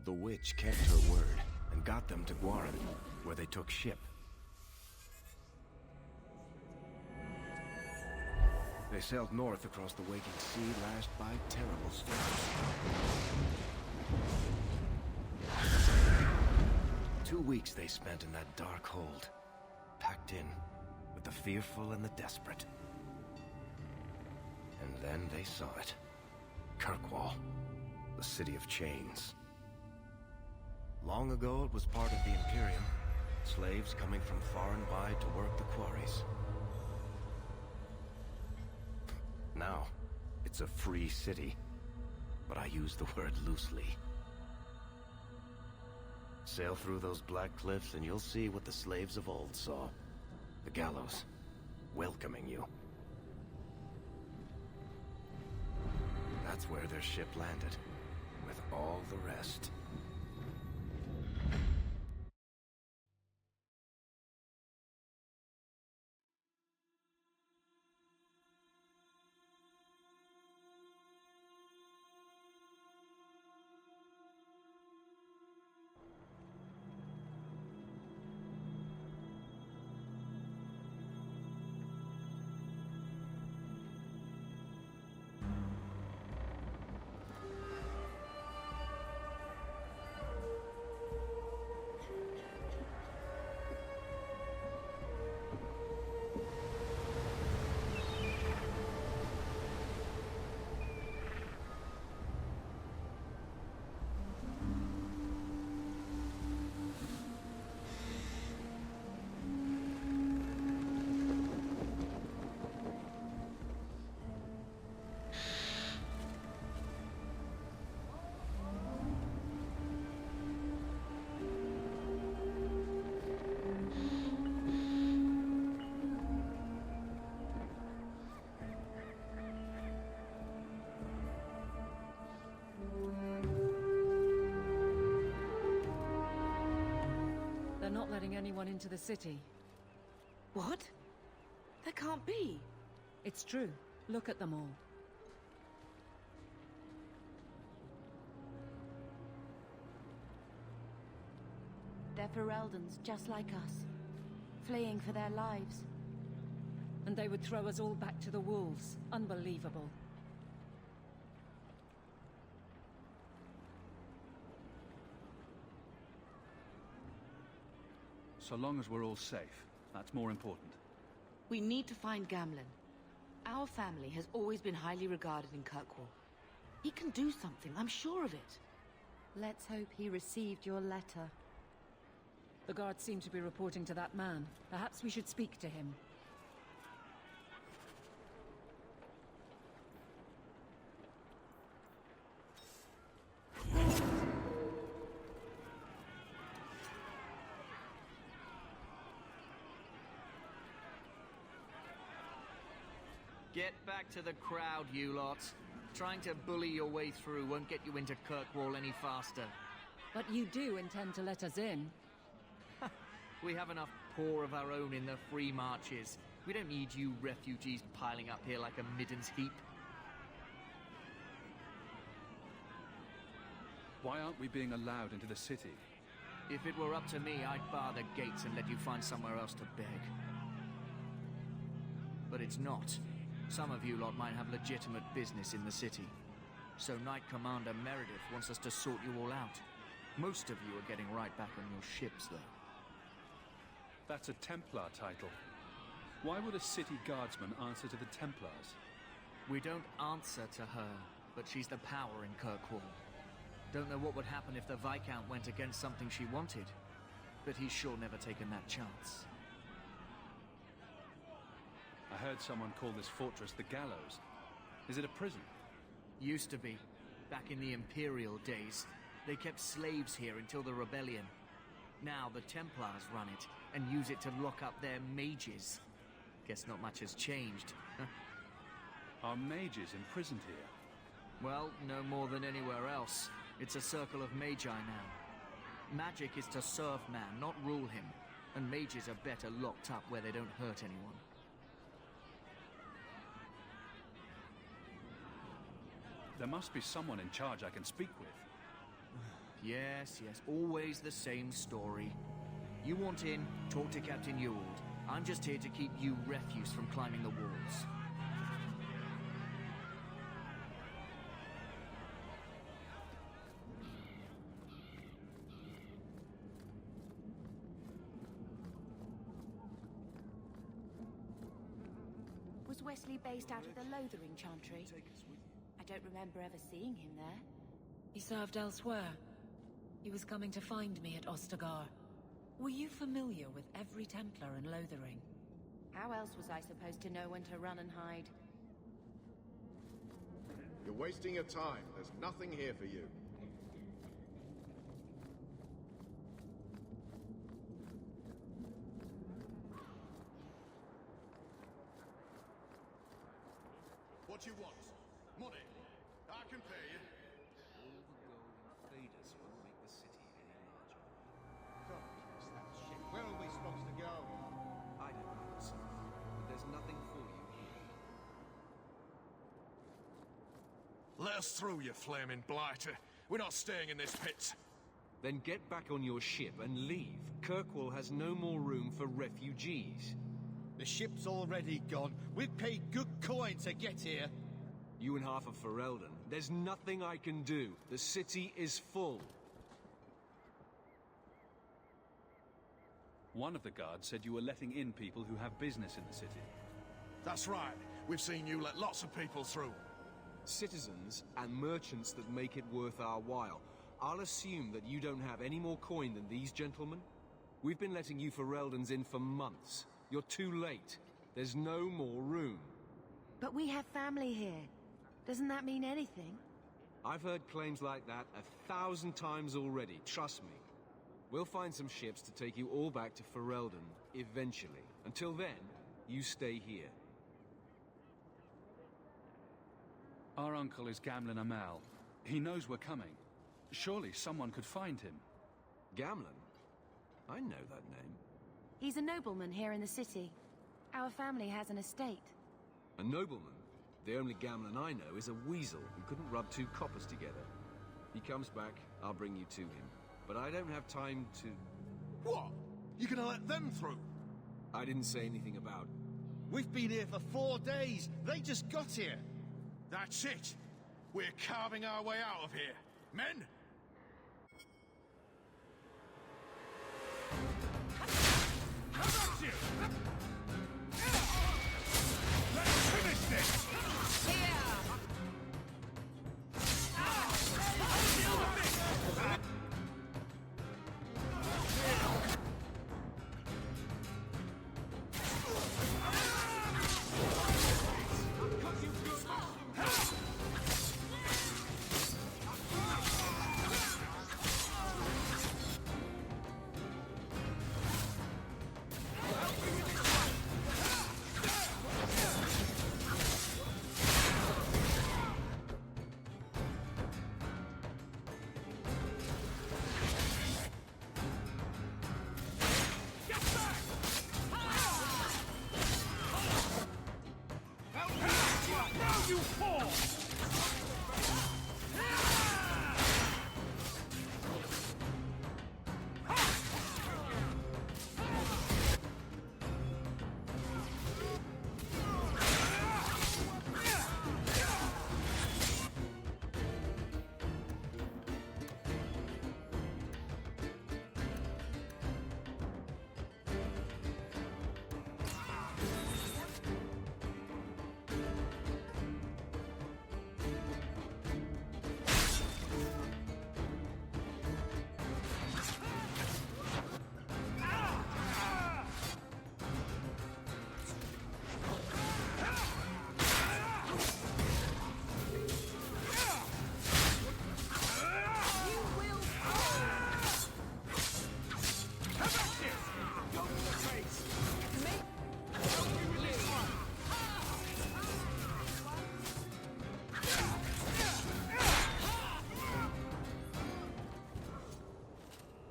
The witch kept her word and got them to Gwaren, where they took ship. They sailed north across the waking sea, lashed by terrible storms. 2 weeks they spent in that dark hold, packed in with the fearful and the desperate. And then they saw it. Kirkwall, the city of chains. Long ago it was part of the Imperium, slaves coming from far and wide to work the quarries. Now, it's a free city, but I use the word loosely. Sail through those black cliffs and you'll see what the slaves of old saw. The gallows, welcoming you. That's where their ship landed, with all the rest. They're not letting anyone into the city. What? That can't be. It's true. Look at them all. They're Fereldans, just like us. Fleeing for their lives. And they would throw us all back to the wolves. Unbelievable. So long as we're all safe, that's more important. We need to find Gamlen. Our family has always been highly regarded in Kirkwall. He can do something, I'm sure of it. Let's hope he received your letter. The guards seem to be reporting to that man. Perhaps we should speak to him. Get back to the crowd, you lot. Trying to bully your way through won't get you into Kirkwall any faster. But you do intend to let us in. We have enough poor of our own in the free marches. We don't need you refugees piling up here like a midden's heap. Why aren't we being allowed into the city? If it were up to me, I'd bar the gates and let you find somewhere else to beg. But it's not. Some of you lot might have legitimate business in the city. So Knight Commander Meredith wants us to sort you all out. Most of you are getting right back on your ships, though. That's a Templar title. Why would a city guardsman answer to the Templars? We don't answer to her, but she's the power in Kirkwall. Don't know what would happen if the Viscount went against something she wanted, but he's sure never taken that chance. I heard someone call this fortress the Gallows. Is it a prison? Used to be. Back in the Imperial days. They kept slaves here until the rebellion. Now the Templars run it, and use it to lock up their mages. Guess not much has changed. Are mages imprisoned here? Well, no more than anywhere else. It's a circle of magi now. Magic is to serve man, not rule him. And mages are better locked up where they don't hurt anyone. There must be someone in charge I can speak with. Yes, always the same story. You want in, talk to Captain Ewald. I'm just here to keep you refuse from climbing the walls. Was Wesley based out of the Lothering Chantry? I don't remember ever seeing him there. He served elsewhere. He was coming to find me at Ostagar. Were you familiar with every Templar in Lothering? How else was I supposed to know when to run and hide? You're wasting your time. There's nothing here for you. What you want? Money? I can pay you. All the gold and faders won't make the city any larger. Don't chase that shit. Where are we supposed to go? I don't know, sir, but there's nothing for you here. Let us through, you flaming blighter. We're not staying in this pit. Then get back on your ship and leave. Kirkwall has no more room for refugees. The ship's already gone. We've paid good coin to get here. You and half of Ferelden. There's nothing I can do. The city is full. One of the guards said you were letting in people who have business in the city. That's right. We've seen you let lots of people through. Citizens and merchants that make it worth our while. I'll assume that you don't have any more coin than these gentlemen. We've been letting you Fereldans in for months. You're too late. There's no more room. But we have family here. Doesn't that mean anything? I've heard claims like that 1,000 times already, trust me. We'll find some ships to take you all back to Ferelden, eventually. Until then, you stay here. Our uncle is Gamlen Amal. He knows we're coming. Surely someone could find him. Gamlen? I know that name. He's a nobleman here in the city. Our family has an estate. A nobleman? The only Gamlen I know is a weasel who couldn't rub two coppers together. He comes back, I'll bring you to him. But I don't have time to... What? You gonna let them through? I didn't say anything about... We've been here for 4 days. They just got here. That's it. We're carving our way out of here. Men? How about you? Let's finish this!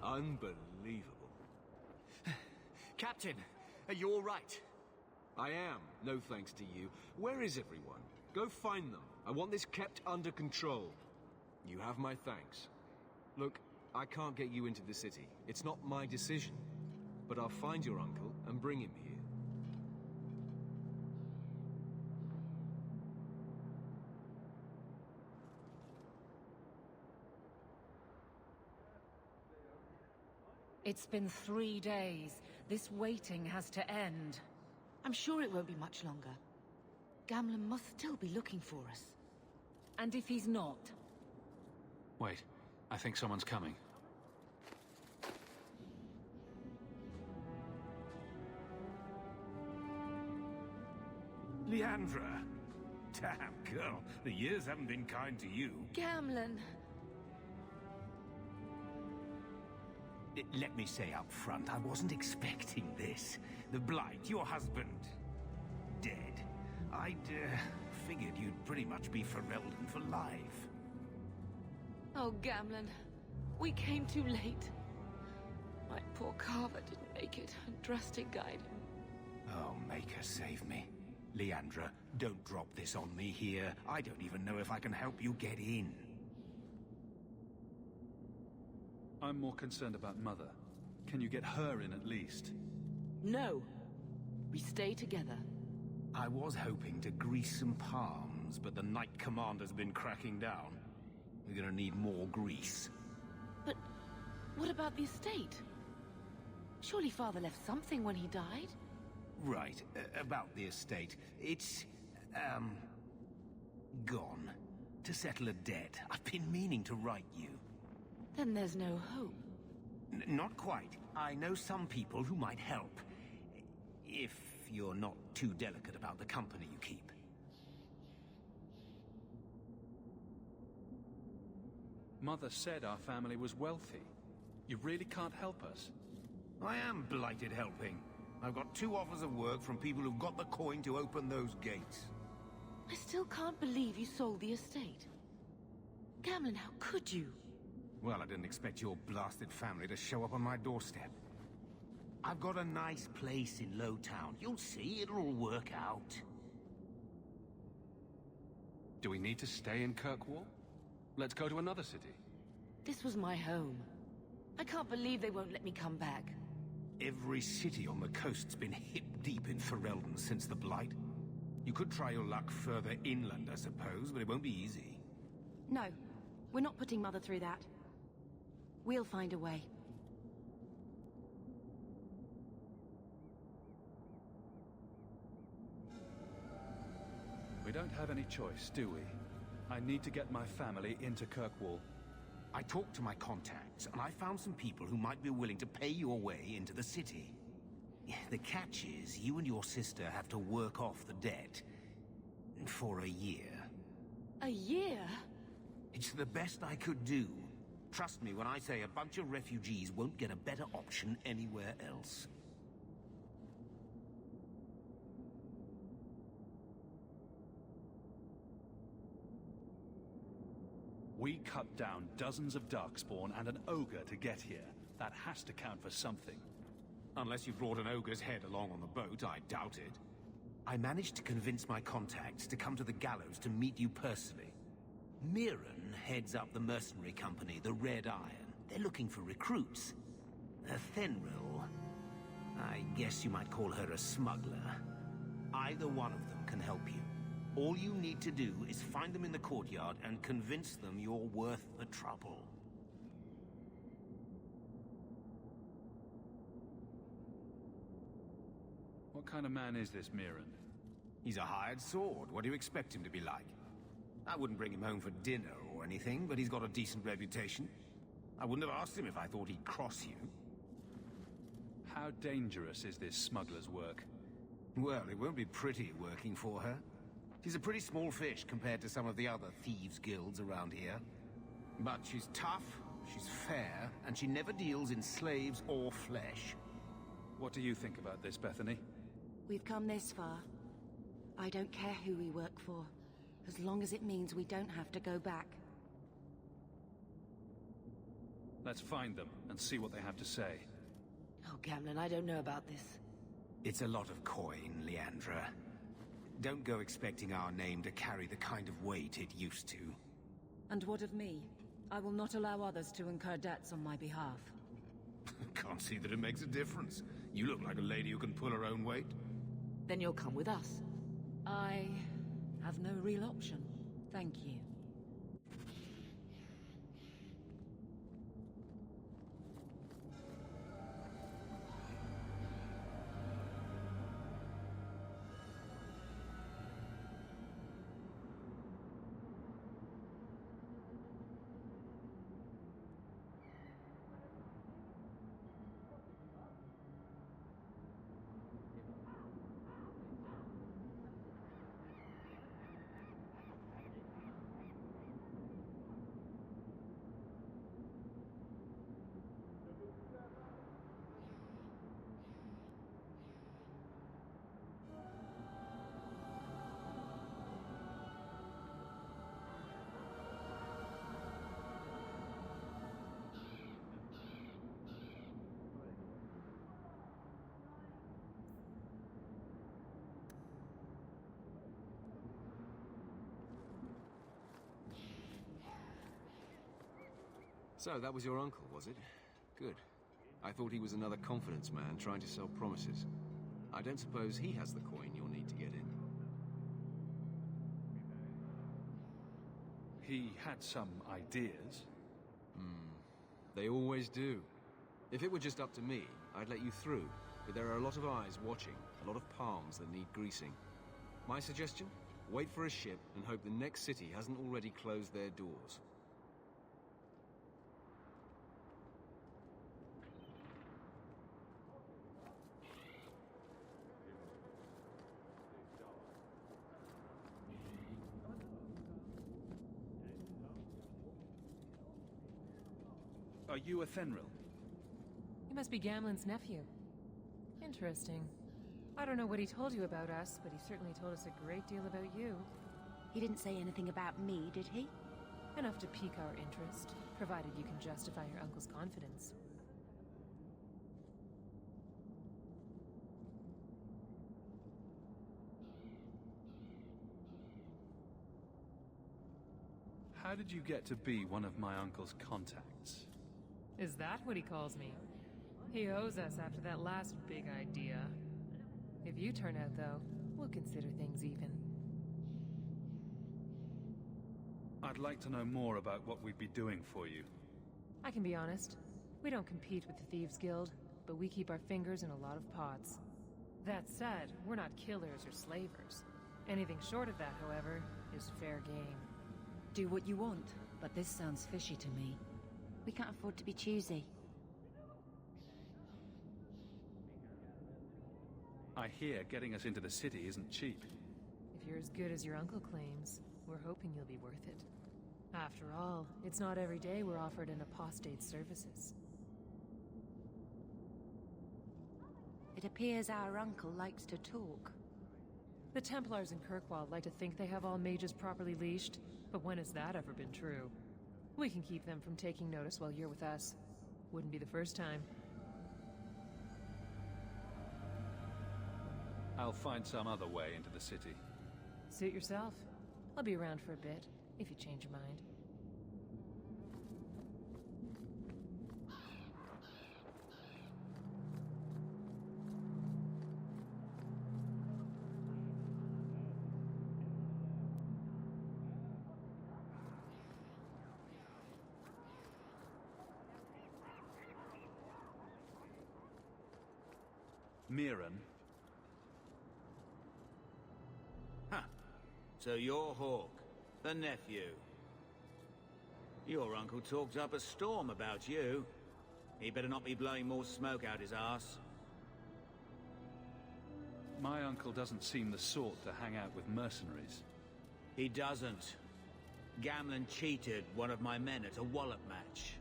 Unbelievable. Captain, are you all right? I am, no thanks to you. Where is everyone? Go find them. I want this kept under control. You have my thanks. Look, I can't get you into the city. It's not my decision. But I'll find your uncle and bring him here. It's been 3 days. This waiting has to end. I'm sure it won't be much longer. Gamlen must still be looking for us. And if he's not? Wait, I think someone's coming. Leandra! Damn, girl, the years haven't been kind to you. Gamlen! Let me say up front, I wasn't expecting this. The Blight, your husband, dead. I'd figured you'd pretty much be Ferelden for life. Oh, Gamlen. We came too late. My poor Carver didn't make it, and Drastic guided him. Oh, make her save me. Leandra, don't drop this on me here. I don't even know if I can help you get in. I'm more concerned about Mother. Can you get her in at least? No. We stay together. I was hoping to grease some palms, but the Knight Commander's been cracking down. We're gonna need more grease. But what about the estate? Surely Father left something when he died? Right, about the estate. It's, gone. To settle a debt. I've been meaning to write you. Then there's no hope. Not quite. I know some people who might help. If you're not too delicate about the company you keep. Mother said our family was wealthy. You really can't help us? I am blighted helping. I've got 2 offers of work from people who've got the coin to open those gates. I still can't believe you sold the estate. Gamlen, how could you? Well, I didn't expect your blasted family to show up on my doorstep. I've got a nice place in Lowtown. You'll see, it'll all work out. Do we need to stay in Kirkwall? Let's go to another city. This was my home. I can't believe they won't let me come back. Every city on the coast's been hip-deep in Ferelden since the Blight. You could try your luck further inland, I suppose, but it won't be easy. No, we're not putting Mother through that. We'll find a way. We don't have any choice, do we? I need to get my family into Kirkwall. I talked to my contacts, and I found some people who might be willing to pay your way into the city. The catch is, you and your sister have to work off the debt. For a year. A year? It's the best I could do. Trust me when I say a bunch of refugees won't get a better option anywhere else. We cut down dozens of Darkspawn and an ogre to get here. That has to count for something. Unless you brought an ogre's head along on the boat, I doubt it. I managed to convince my contacts to come to the gallows to meet you personally. Mirren heads up the mercenary company, the Red Iron. They're looking for recruits. Fenril, I guess you might call her a smuggler. Either one of them can help you. All you need to do is find them in the courtyard and convince them you're worth the trouble. What kind of man is this Mirren? He's a hired sword. What do you expect him to be like? I wouldn't bring him home for dinner or anything, but he's got a decent reputation. I wouldn't have asked him if I thought he'd cross you. How dangerous is this smuggler's work? Well, it won't be pretty working for her. She's a pretty small fish compared to some of the other thieves' guilds around here. But she's tough, she's fair, and she never deals in slaves or flesh. What do you think about this, Bethany? We've come this far. I don't care who we work for, as long as it means we don't have to go back. Let's find them and see what they have to say. Oh, Gamlen, I don't know about this. It's a lot of coin, Leandra. Don't go expecting our name to carry the kind of weight it used to. And what of me? I will not allow others to incur debts on my behalf. Can't see that it makes a difference. You look like a lady who can pull her own weight. Then you'll come with us. I have no real option. Thank you. So, that was your uncle, was it? Good. I thought he was another confidence man trying to sell promises. I don't suppose he has the coin you'll need to get in. He had some ideas. They always do. If it were just up to me, I'd let you through. But there are a lot of eyes watching, a lot of palms that need greasing. My suggestion? Wait for a ship and hope the next city hasn't already closed their doors. Are you a Thenril? You must be Gamlen's nephew. Interesting. I don't know what he told you about us, but he certainly told us a great deal about you. He didn't say anything about me, did he? Enough to pique our interest, provided you can justify your uncle's confidence. How did you get to be one of my uncle's contacts? Is that what he calls me? He owes us after that last big idea. If you turn out, though, we'll consider things even. I'd like to know more about what we'd be doing for you. I can be honest. We don't compete with the Thieves Guild, but we keep our fingers in a lot of pots. That said, we're not killers or slavers. Anything short of that, however, is fair game. Do what you want, but this sounds fishy to me. We can't afford to be choosy. I hear getting us into the city isn't cheap. If you're as good as your uncle claims, we're hoping you'll be worth it. After all, it's not every day we're offered an apostate's services. It appears our uncle likes to talk. The Templars in Kirkwall like to think they have all mages properly leashed, but when has that ever been true? We can keep them from taking notice while you're with us. Wouldn't be the first time. I'll find some other way into the city. Suit yourself. I'll be around for a bit, if you change your mind. Mirren. Huh. So you're Hawke, the nephew. Your uncle talked up a storm about you. He better not be blowing more smoke out his arse. My uncle doesn't seem the sort to hang out with mercenaries. He doesn't. Gamlen cheated one of my men at a wallop match.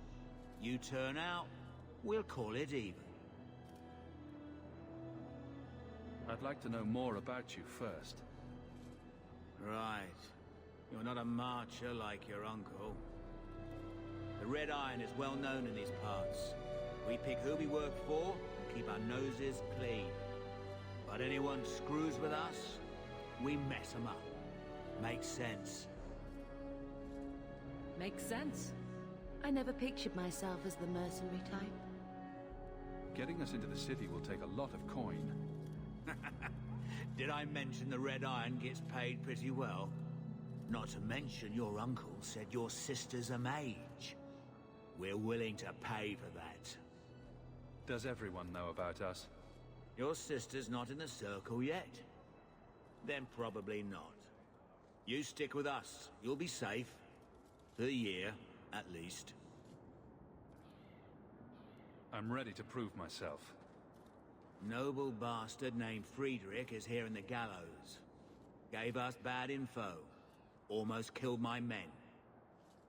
You turn out, we'll call it even. I'd like to know more about you first. Right. You're not a marcher like your uncle. The Red Iron is well known in these parts. We pick who we work for and keep our noses clean. But anyone screws with us, we mess them up. Makes sense. Makes sense. I never pictured myself as the mercenary type. Getting us into the city will take a lot of coin. Did I mention the Red Iron gets paid pretty well? Not to mention your uncle said your sister's a mage. We're willing to pay for that. Does everyone know about us? Your sister's not in the circle yet. Then probably not. You stick with us. You'll be safe. For a year, at least. I'm ready to prove myself. Noble bastard named Friedrich is here in the gallows. Gave us bad info. Almost killed my men.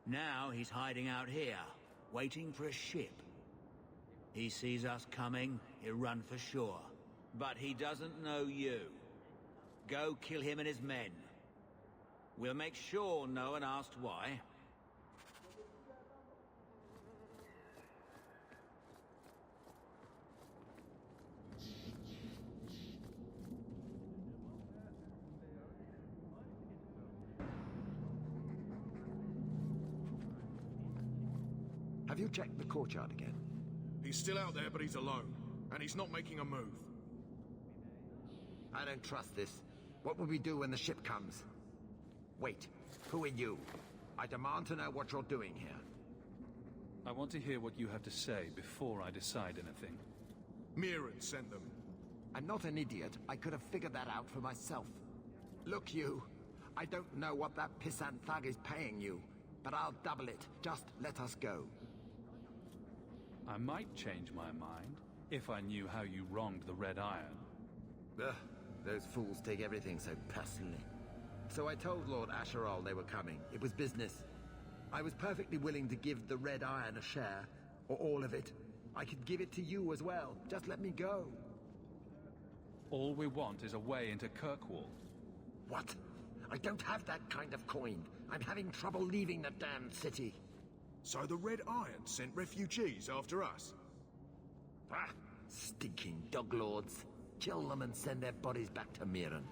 Now he's hiding out here, waiting for a ship. He sees us coming, he'll run for sure. But he doesn't know you. Go kill him and his men. We'll make sure no one asked why. Have you checked the courtyard again? He's still out there, but he's alone. And he's not making a move. I don't trust this. What will we do when the ship comes? Wait, who are you? I demand to know what you're doing here. I want to hear what you have to say before I decide anything. Mirren sent them. I'm not an idiot. I could have figured that out for myself. Look, you. I don't know what that pissant thug is paying you, but I'll double it. Just let us go. I might change my mind if I knew how you wronged the Red Iron. Ugh, those fools take everything so personally. So I told Lord Asherall they were coming. It was business. I was perfectly willing to give the Red Iron a share, or all of it. I could give it to you as well. Just let me go. All we want is a way into Kirkwall. What? I don't have that kind of coin. I'm having trouble leaving the damned city. So the Red Iron sent refugees after us? Ah, stinking dog lords. Kill them and send their bodies back to Mirren.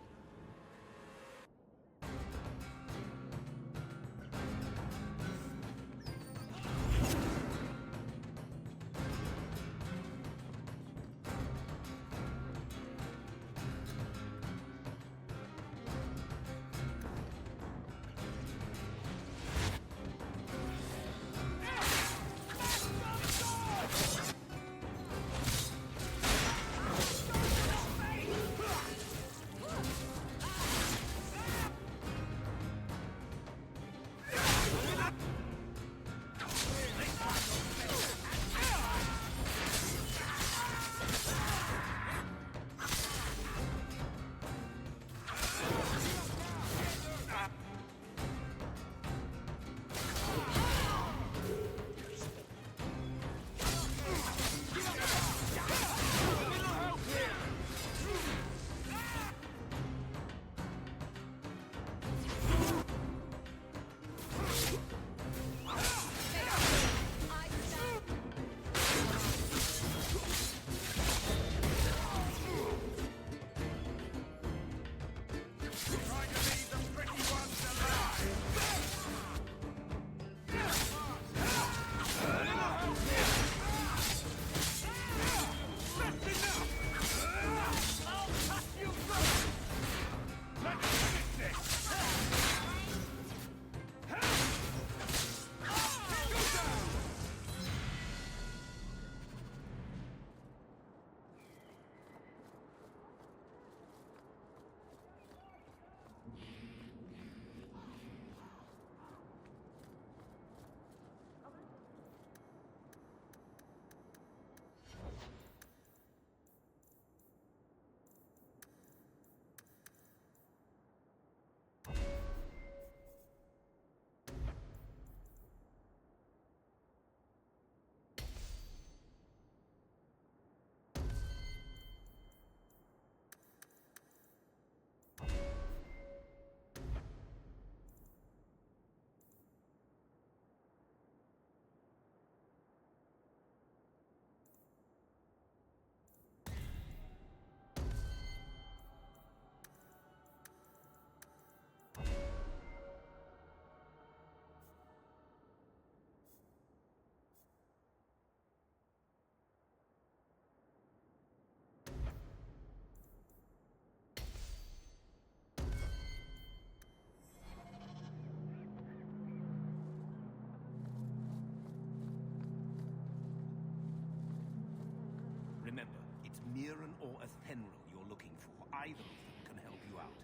Mirren or Athenril you're looking for. Either of them can help you out.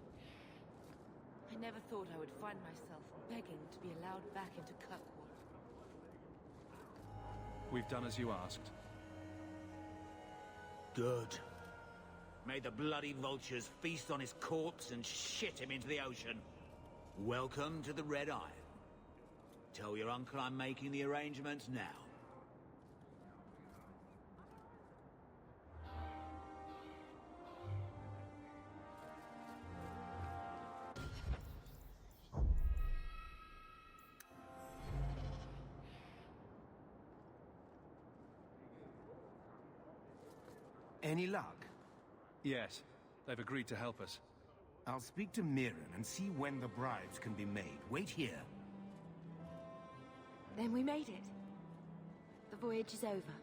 I never thought I would find myself begging to be allowed back into Kirkwall. We've done as you asked. Good. May the bloody vultures feast on his corpse and shit him into the ocean. Welcome to the Red Iron. Tell your uncle I'm making the arrangements now. Any luck? Yes, they've agreed to help us. I'll speak to Mirren and see when the bribes can be made. Wait here. Then we made it. The voyage is over.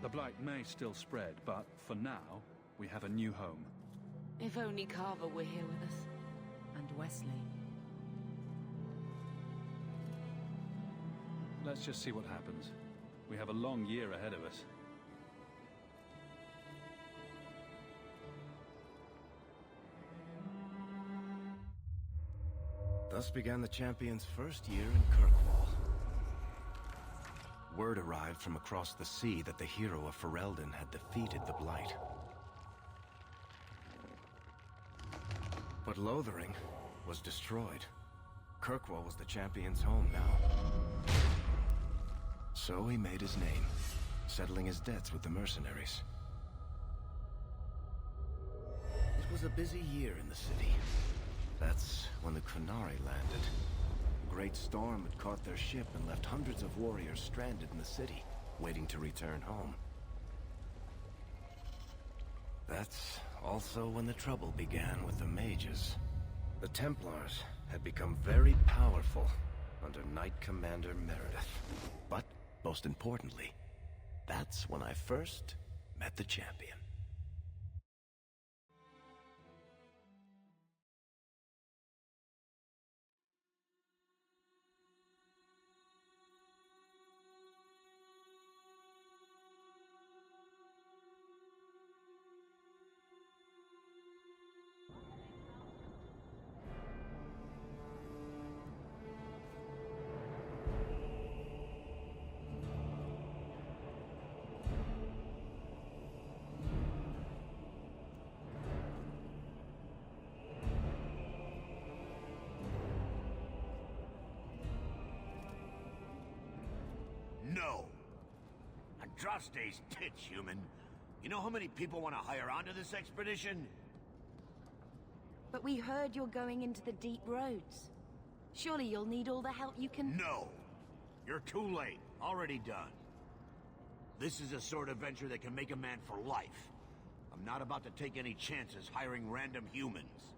The Blight may still spread, but for now, we have a new home. If only Carver were here with us. And Wesley. Let's just see what happens. We have a long year ahead of us. Thus began the champion's first year in Kirkwall. Word arrived from across the sea that the hero of Ferelden had defeated the Blight. But Lothering was destroyed. Kirkwall was the champion's home now. So he made his name, settling his debts with the mercenaries. It was a busy year in the city. That's when the Qunari landed. A great storm had caught their ship and left hundreds of warriors stranded in the city, waiting to return home. That's also when the trouble began with the mages. The Templars had become very powerful under Knight Commander Meredith. But, most importantly, that's when I first met the champion. No. Andraste's tits, human. You know how many people want to hire onto this expedition? But we heard you're going into the deep roads. Surely you'll need all the help you can... No. You're too late. Already done. This is a sort of venture that can make a man for life. I'm not about to take any chances hiring random humans.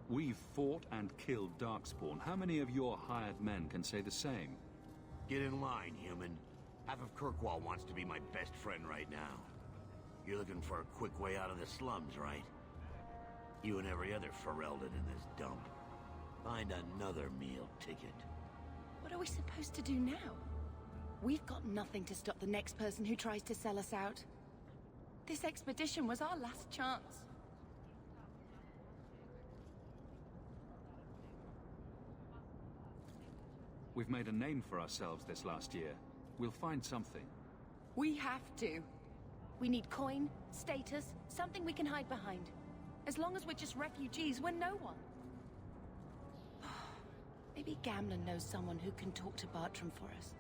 We've fought and killed Darkspawn. How many of your hired men can say the same? Get in line, human. Half of Kirkwall wants to be my best friend right now. You're looking for a quick way out of the slums, right? You and every other Ferelden in this dump. Find another meal ticket. What are we supposed to do now? We've got nothing to stop the next person who tries to sell us out. This expedition was our last chance. We've made a name for ourselves this last year. We'll find something. We have to. We need coin, status, something we can hide behind. As long as we're just refugees, we're no one. Maybe Gamlen knows someone who can talk to Bartram for us.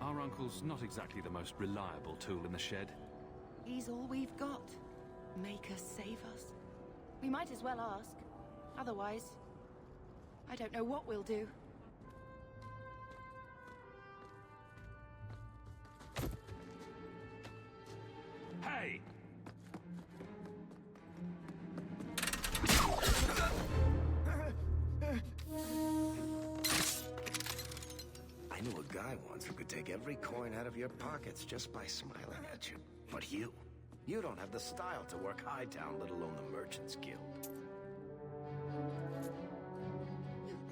Our uncle's not exactly the most reliable tool in the shed. He's all we've got. Make us save us. We might as well ask. Otherwise, I don't know what we'll do. Hey! I knew a guy once who could take every coin out of your pockets just by smiling at you. But you don't have the style to work Hightown, let alone the Merchants Guild.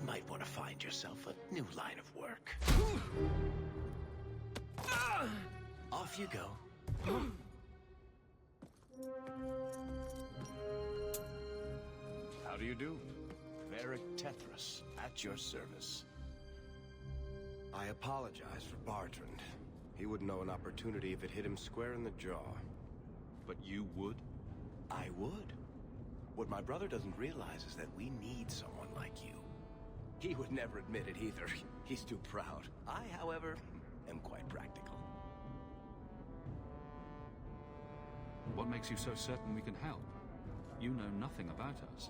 Might want to find yourself a new line of work. Off you go. How do you do? Varric Tethras, at your service. I apologize for Bartrand. He wouldn't know an opportunity if it hit him square in the jaw. But you would? I would. What my brother doesn't realize is that we need someone like you. He would never admit it either. He's too proud. I, however, am quite practical. What makes you so certain we can help? You know nothing about us.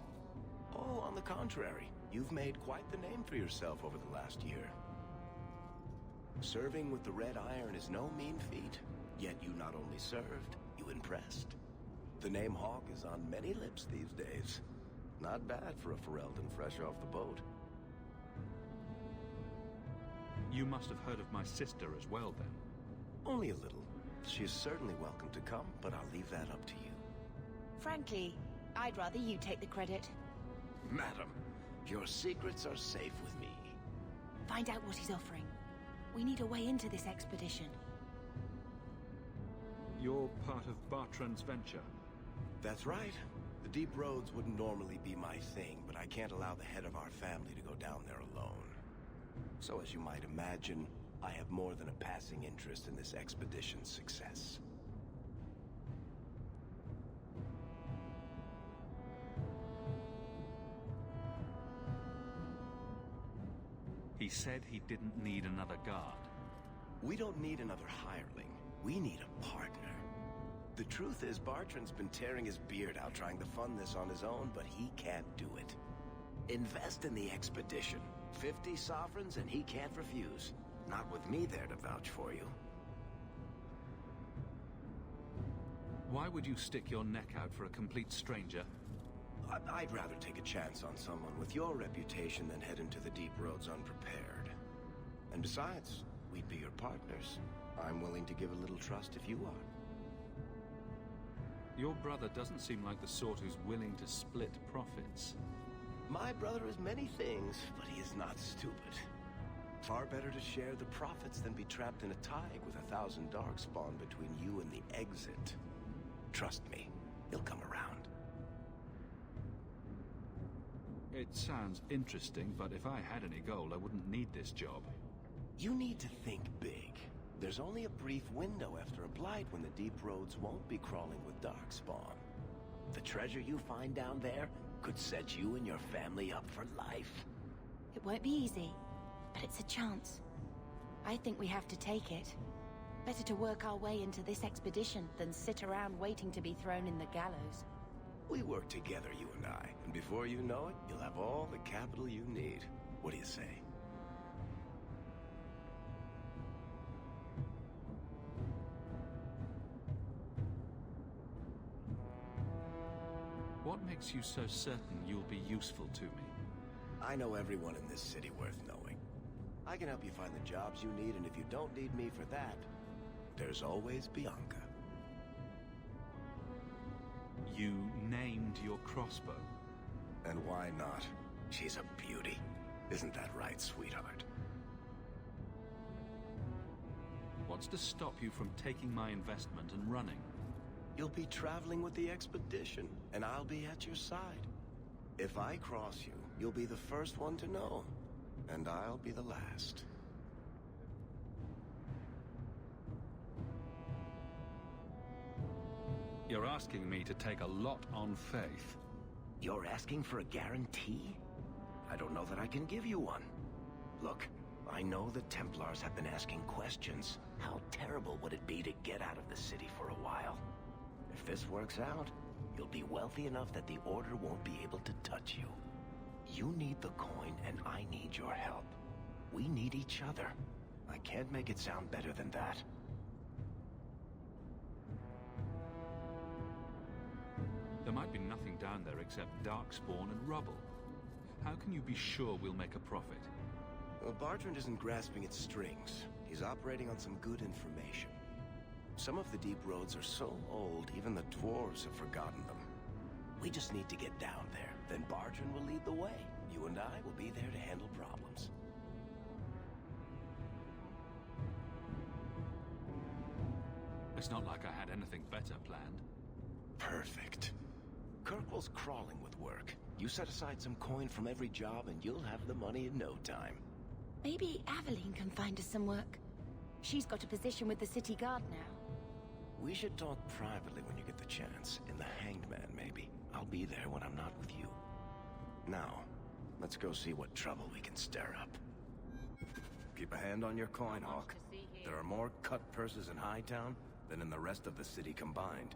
Oh, on the contrary. You've made quite the name for yourself over the last year. Serving with the Red Iron is no mean feat. Yet you not only served, you impressed. The name Hawke is on many lips these days. Not bad for a Ferelden fresh off the boat. You must have heard of my sister as well, then. Only a little. She is certainly welcome to come, but I'll leave that up to you. Frankly, I'd rather you take the credit. Madam, your secrets are safe with me. Find out what he's offering. We need a way into this expedition. You're part of Bartrand's venture? That's right. The deep roads wouldn't normally be my thing, but I can't allow the head of our family to go down there alone. So as you might imagine, I have more than a passing interest in this expedition's success. He said he didn't need another guard. We don't need another hireling. We need a partner. The truth is, Bartrand's been tearing his beard out trying to fund this on his own, but he can't do it. Invest in the expedition. 50 sovereigns and he can't refuse. Not with me there to vouch for you. Why would you stick your neck out for a complete stranger? I'd rather take a chance on someone with your reputation than head into the deep roads unprepared. And besides, we'd be your partners. I'm willing to give a little trust if you are. Your brother doesn't seem like the sort who's willing to split profits. My brother is many things, but he is not stupid. Far better to share the profits than be trapped in a tide with 1,000 darkspawn between you and the exit. Trust me, he'll come around. It sounds interesting, but if I had any gold, I wouldn't need this job. You need to think big. There's only a brief window after a Blight when the deep roads won't be crawling with darkspawn. The treasure you find down there could set you and your family up for life. It won't be easy, but it's a chance. I think we have to take it. Better to work our way into this expedition than sit around waiting to be thrown in the gallows. We work together, you and I, and before you know it, you'll have all the capital you need. What do you say? What makes you so certain you'll be useful to me? I know everyone in this city worth knowing. I can help you find the jobs you need, and if you don't need me for that, there's always Bianca. You named your crossbow. And why not? She's a beauty. Isn't that right, sweetheart? What's to stop you from taking my investment and running? You'll be traveling with the expedition, and I'll be at your side. If I cross you, you'll be the first one to know, and I'll be the last. You're asking me to take a lot on faith. You're asking for a guarantee? I don't know that I can give you one. Look, I know the Templars have been asking questions. How terrible would it be to get out of the city for a while? If this works out, you'll be wealthy enough that the Order won't be able to touch you. You need the coin, and I need your help. We need each other. I can't make it sound better than that. There might be nothing down there except darkspawn and rubble. How can you be sure we'll make a profit? Well, Bartrand isn't grasping at strings. He's operating on some good information. Some of the deep roads are so old, even the Dwarves have forgotten them. We just need to get down there, then Bartrand will lead the way. You and I will be there to handle problems. It's not like I had anything better planned. Perfect. Kirkwall's crawling with work. You set aside some coin from every job and you'll have the money in no time. Maybe Aveline can find us some work. She's got a position with the city guard now. We should talk privately when you get the chance. In the Hanged Man, maybe. I'll be there when I'm not with you. Now, let's go see what trouble we can stir up. Keep a hand on your coin, Hawke. There are more cut purses in Hightown than in the rest of the city combined.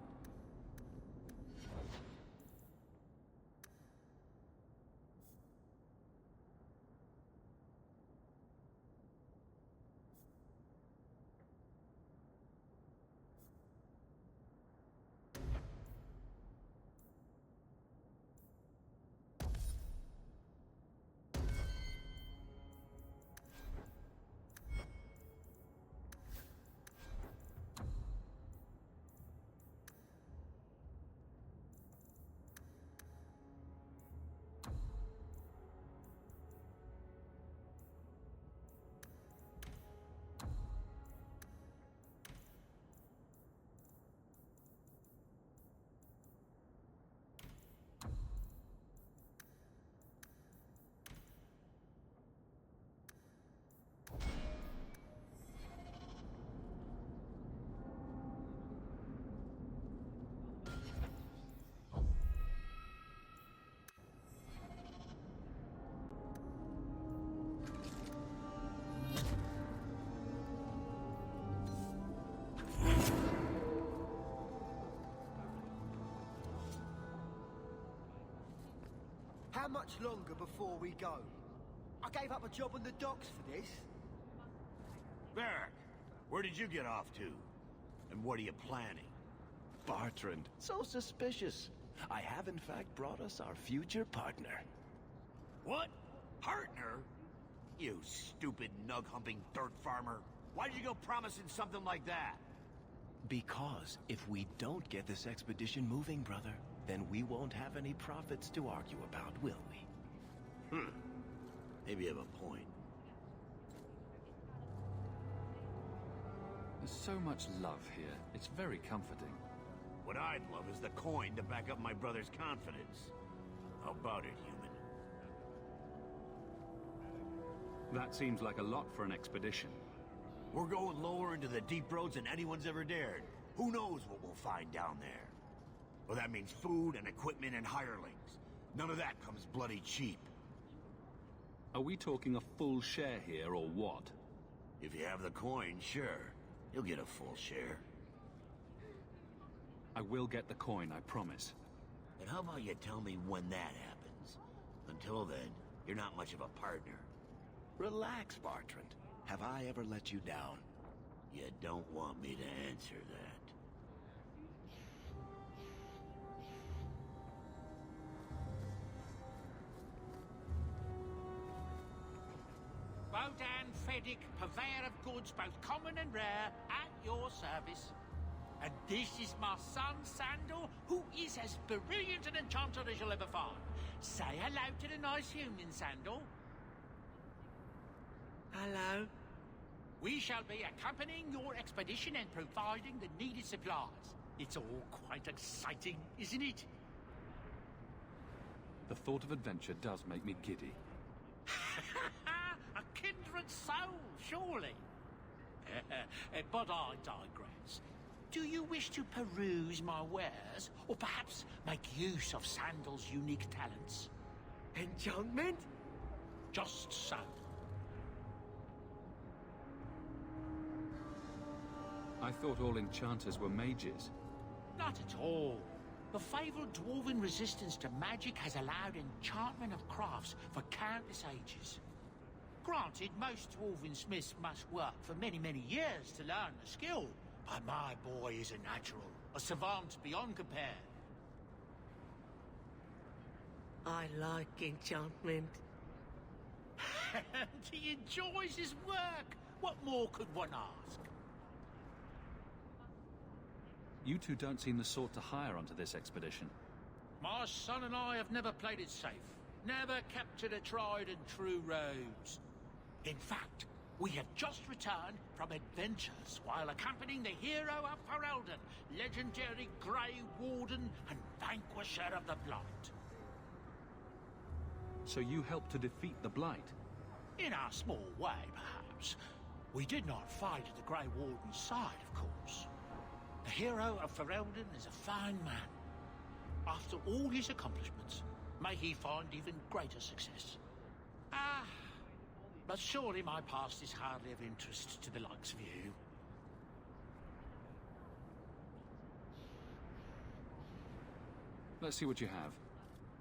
How much longer before we go? I gave up a job on the docks for this. Varric, where did you get off to? And what are you planning? Bartrand, so suspicious. I have in fact brought us our future partner. What? Partner? You stupid nug-humping dirt farmer. Why did you go promising something like that? Because if we don't get this expedition moving, brother, then we won't have any profits to argue about, will we? Maybe you have a point. There's so much love here. It's very comforting. What I'd love is the coin to back up my brother's confidence. How about it, human? That seems like a lot for an expedition. We're going lower into the deep roads than anyone's ever dared. Who knows what we'll find down there? Well, that means food and equipment and hirelings. None of that comes bloody cheap. Are we talking a full share here, or what? If you have the coin, sure. You'll get a full share. I will get the coin, I promise. And how about you tell me when that happens? Until then, you're not much of a partner. Relax, Bartrand. Have I ever let you down? You don't want me to answer that. Bodan Feddick, purveyor of goods both common and rare, at your service. And this is my son, Sandal, who is as brilliant an enchanter as you'll ever find. Say hello to the nice human, Sandal. Hello. We shall be accompanying your expedition and providing the needed supplies. It's all quite exciting, isn't it? The thought of adventure does make me giddy. A kindred soul, surely. But I digress. Do you wish to peruse my wares, or perhaps make use of Sandal's unique talents? Enchantment? Just so. I thought all enchanters were mages. Not at all. The fabled dwarven resistance to magic has allowed enchantment of crafts for countless ages. Granted, most dwarven smiths must work for many, many years to learn the skill, but my boy is a natural, a savant beyond compare. I like enchantment. And he enjoys his work. What more could one ask? You two don't seem the sort to hire onto this expedition. My son and I have never played it safe. never kept to the tried and true roads. In fact, we have just returned from adventures while accompanying the hero of Ferelden, legendary Grey Warden and vanquisher of the Blight. So you helped to defeat the Blight? In our small way, perhaps. We did not fight at the Grey Warden's side, of course. The hero of Ferelden is a fine man. After all his accomplishments, may he find even greater success. But surely my past is hardly of interest to the likes of you. Let's see what you have.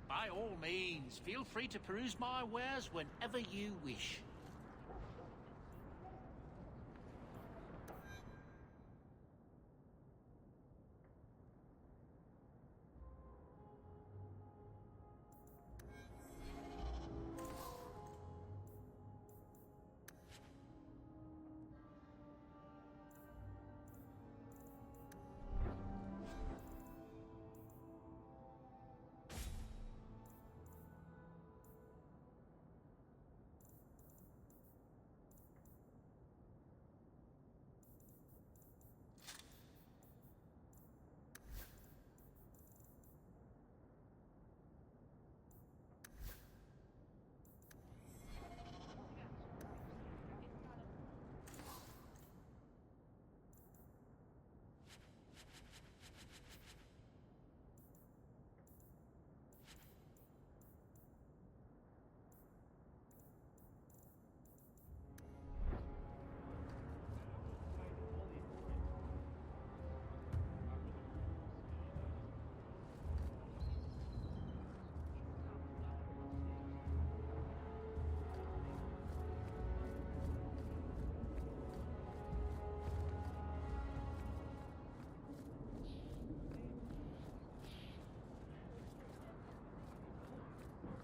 By all means, feel free to peruse my wares whenever you wish.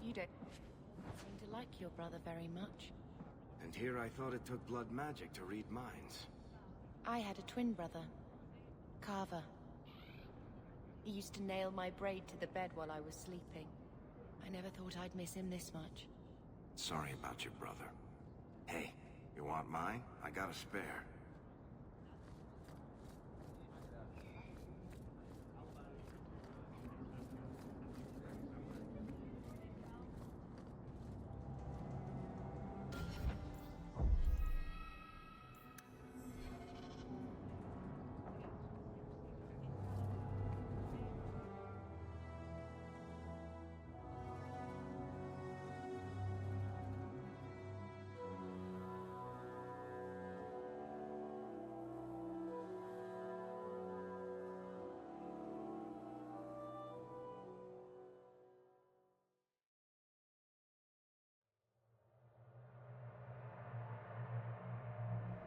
You don't seem to like your brother very much. And here I thought it took blood magic to read minds. I had a twin brother, Carver. He used to nail my braid to the bed while I was sleeping. I never thought I'd miss him this much. Sorry about your brother. Hey, you want mine? I got a spare.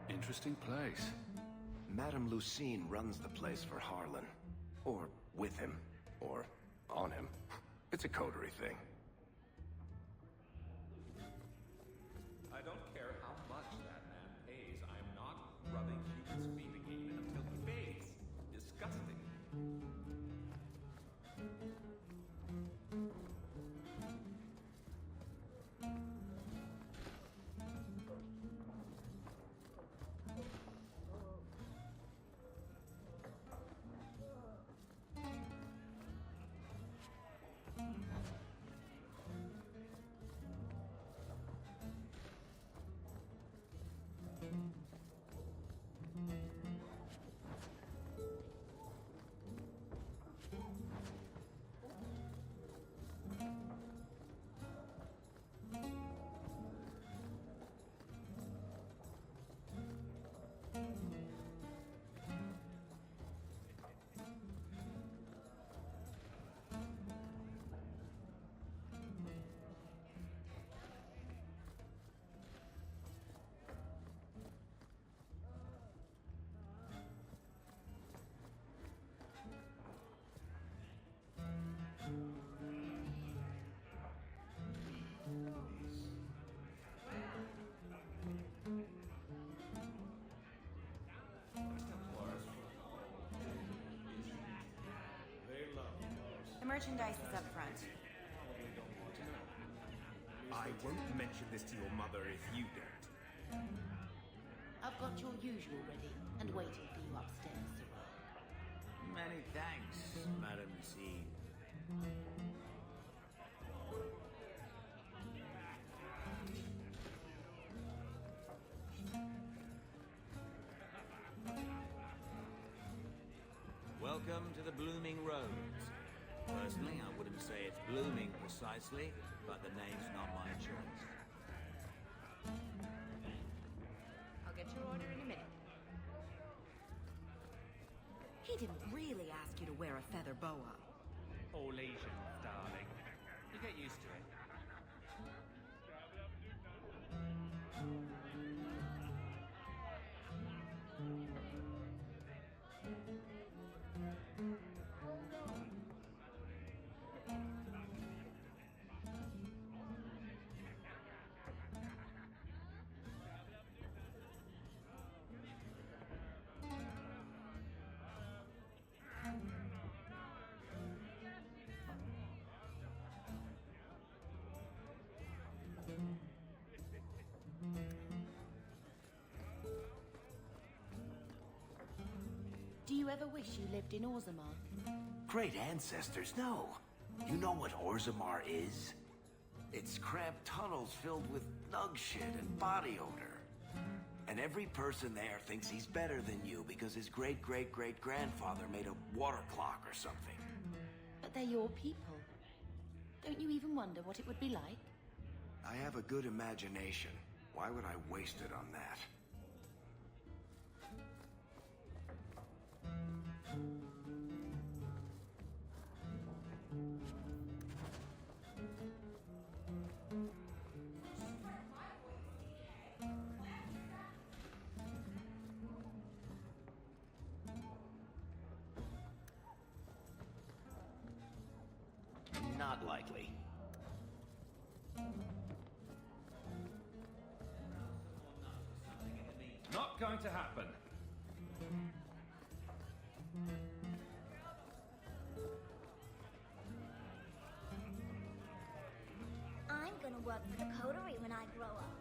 Interesting place. Madame Lucine runs the place for Harlan. Or with him. Or on him. It's a coterie thing. I don't care how much that man pays. I'm not rubbing Cupid's feet again in a filthy face. Disgusting. The merchandise is up front. I won't mention this to your mother if you don't. I've got your usual ready and waiting for you upstairs, Cyril. Many thanks, Madam C. Welcome to the Blooming Roads. Personally, I wouldn't say it's blooming precisely, but the name's not my choice. I'll get your order in a minute. He didn't really ask you to wear a feather boa. All Asians, darling. You get used to it. Do you ever wish you lived in Orzammar? Great ancestors, no. You know what Orzammar is? It's cramped tunnels filled with nug shit and body odor. And every person there thinks he's better than you because his great-great-great-grandfather made a water clock or something. But they're your people. Don't you even wonder what it would be like? I have a good imagination. Why would I waste it on that? Not likely. Not going to happen. I'm gonna work for the coterie when I grow up.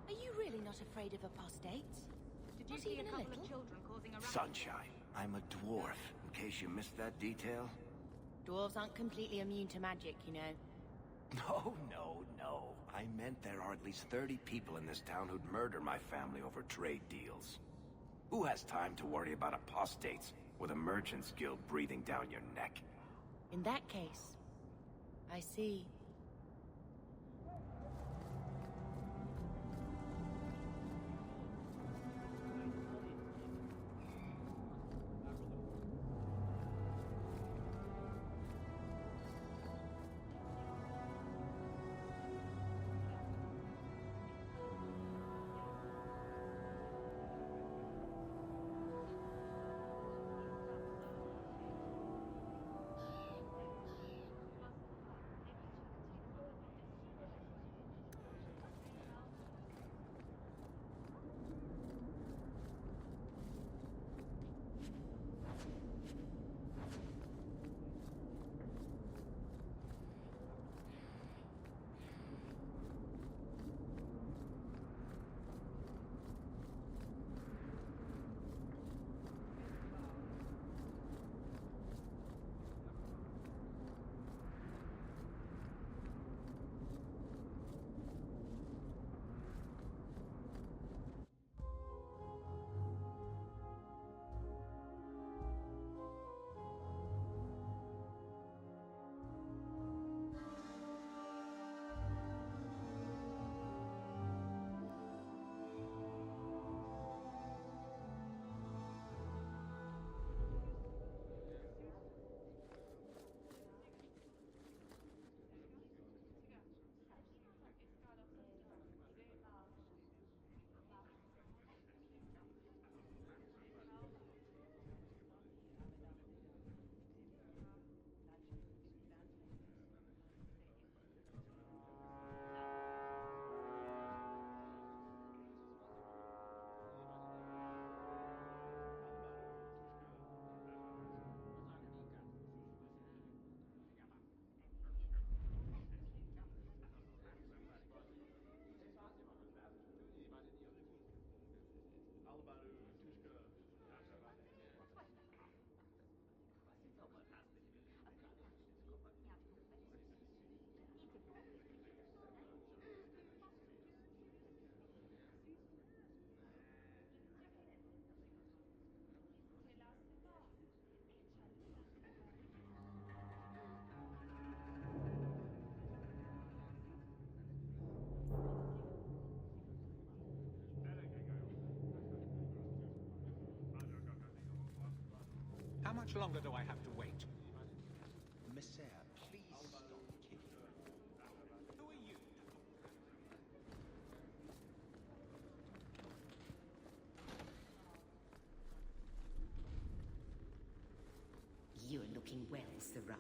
Are you really not afraid of apostates? Did Not you see even a a couple little? of children causing a ruckus? Sunshine. I'm a dwarf, in case you missed that detail. Dwarves aren't completely immune to magic, you know. No. I meant there are at least 30 people in this town who'd murder my family over trade deals. Who has time to worry about apostates with a merchant's guild breathing down your neck? In that case, I see. much longer do I have to wait? Messiah, please stop kicking. Who are you? You're looking well, Sirrah.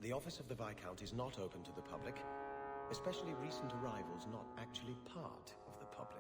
The office of the Viscount is not open to the public, especially recent arrivals not actually part of the public.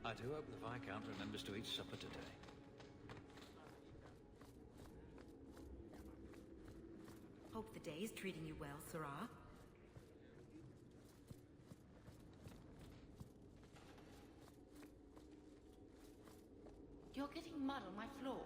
I do hope the Viscount remembers to eat supper today. Hope the day is treating you well, Sirrah. You're getting mud on my floor.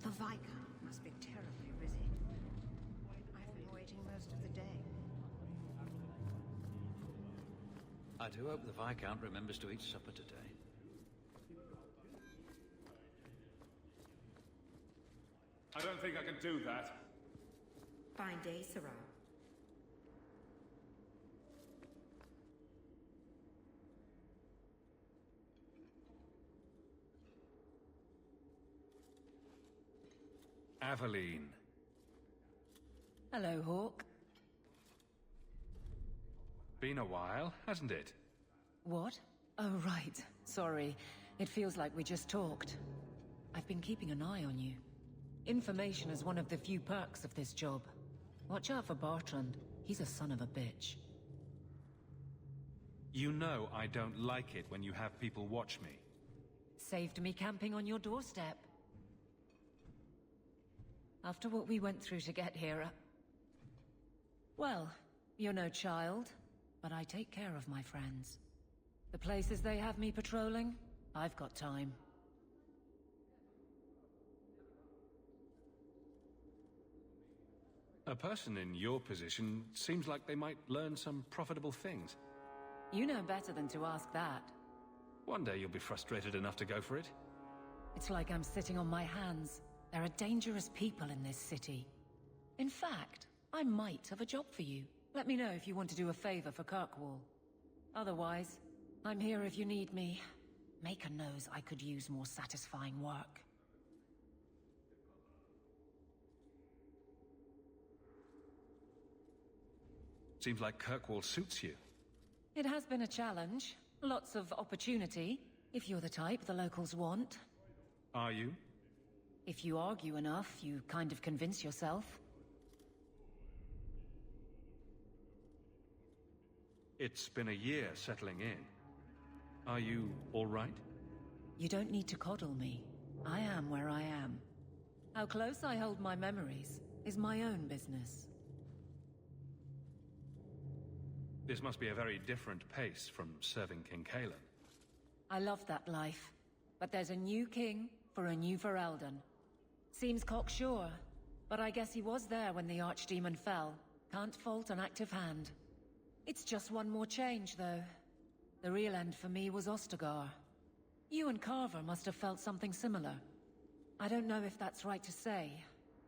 The Viscount must be terribly busy. I've been waiting most of the day. I do hope the Viscount remembers to eat supper today. I don't think I can do that. Fine day, Sirrah. Aveline. Hello, Hawke. Been a while, hasn't it? What? Oh, right. Sorry. It feels like we just talked. I've been keeping an eye on you. Information is one of the few perks of this job. Watch out for Bartrand. He's a son of a bitch. You know I don't like it when you have people watch me. Saved me camping on your doorstep. After what we went through to get here, well, you're no child, but I take care of my friends. The places they have me patrolling, I've got time. A person in your position seems like they might learn some profitable things. You know better than to ask that. One day you'll be frustrated enough to go for it. It's like I'm sitting on my hands. There are dangerous people in this city. In fact, I might have a job for you. Let me know if you want to do a favor for Kirkwall. Otherwise, I'm here if you need me. Maker knows I could use more satisfying work. Seems like Kirkwall suits you. It has been a challenge. Lots of opportunity, if you're the type the locals want. Are you? If you argue enough, you kind of convince yourself. It's been a year settling in. Are you all right? You don't need to coddle me. I am where I am. How close I hold my memories is my own business. This must be a very different pace from serving King Callan. I love that life, but there's a new king for a new Ferelden. Seems cocksure, but I guess he was there when the Archdemon fell. Can't fault an active hand. It's just one more change, though. The real end for me was Ostagar. You and Carver must have felt something similar. I don't know if that's right to say.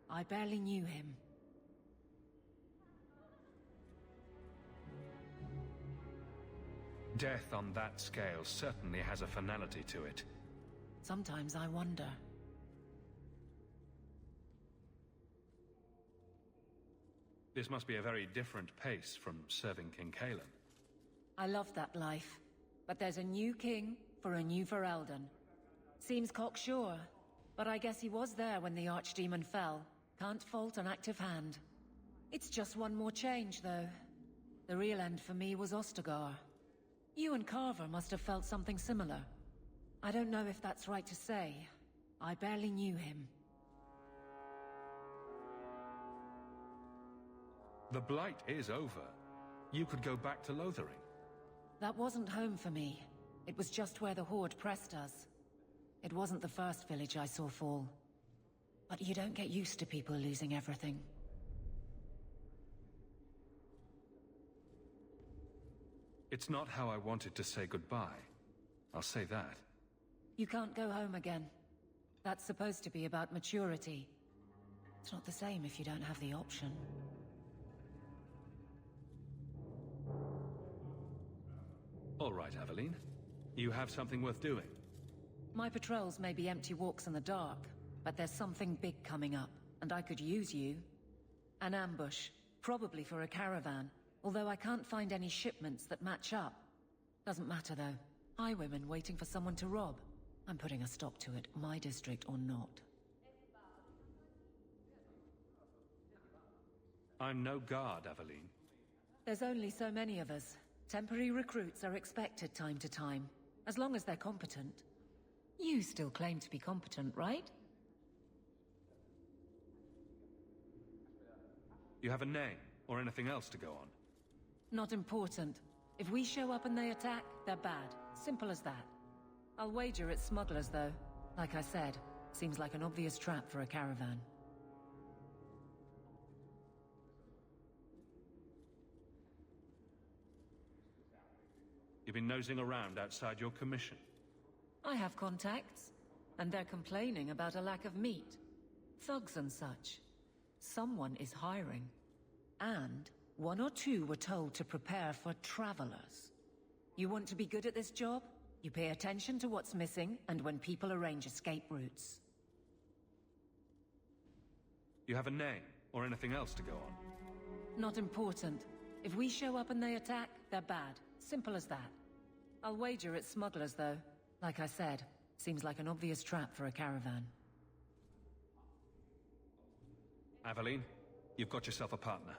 I barely knew him. Death on that scale certainly has a finality to it. Sometimes I wonder. This must be a very different pace from serving King Callan. I love that life, but there's a new king for a new Ferelden. Seems cocksure, but I guess he was there when the Archdemon fell. Can't fault an active hand. It's just one more change, though. The real end for me was Ostagar. You and Carver must have felt something similar. I don't know if that's right to say. I barely knew him. The Blight is over. You could go back to Lothering. That wasn't home for me. It was just where the Horde pressed us. It wasn't the first village I saw fall. But you don't get used to people losing everything. It's not how I wanted to say goodbye. I'll say that. You can't go home again. That's supposed to be about maturity. It's not the same if you don't have the option. All right, Aveline. You have something worth doing. My patrols may be empty walks in the dark, but there's something big coming up, and I could use you. An ambush, probably for a caravan, although I can't find any shipments that match up. Doesn't matter, though. Highwaymen waiting for someone to rob. I'm putting a stop to it, my district or not. I'm no guard, Aveline. There's only so many of us. Temporary recruits are expected time to time, as long as they're competent. You still claim to be competent, right? You have a name, or anything else to go on? Not important. If we show up and they attack, they're bad. Simple as that. I'll wager it's smugglers, though. Like I said, seems like an obvious trap for a caravan. You've been nosing around outside your commission. I have contacts, and they're complaining about a lack of meat. Thugs and such. Someone is hiring. And one or two were told to prepare for travelers. You want to be good at this job? You pay attention to what's missing, and when people arrange escape routes. You have a name, or anything else to go on? Not important. If we show up and they attack, they're bad. Simple as that. I'll wager it's smugglers, though. Like I said, seems like an obvious trap for a caravan. Aveline, you've got yourself a partner.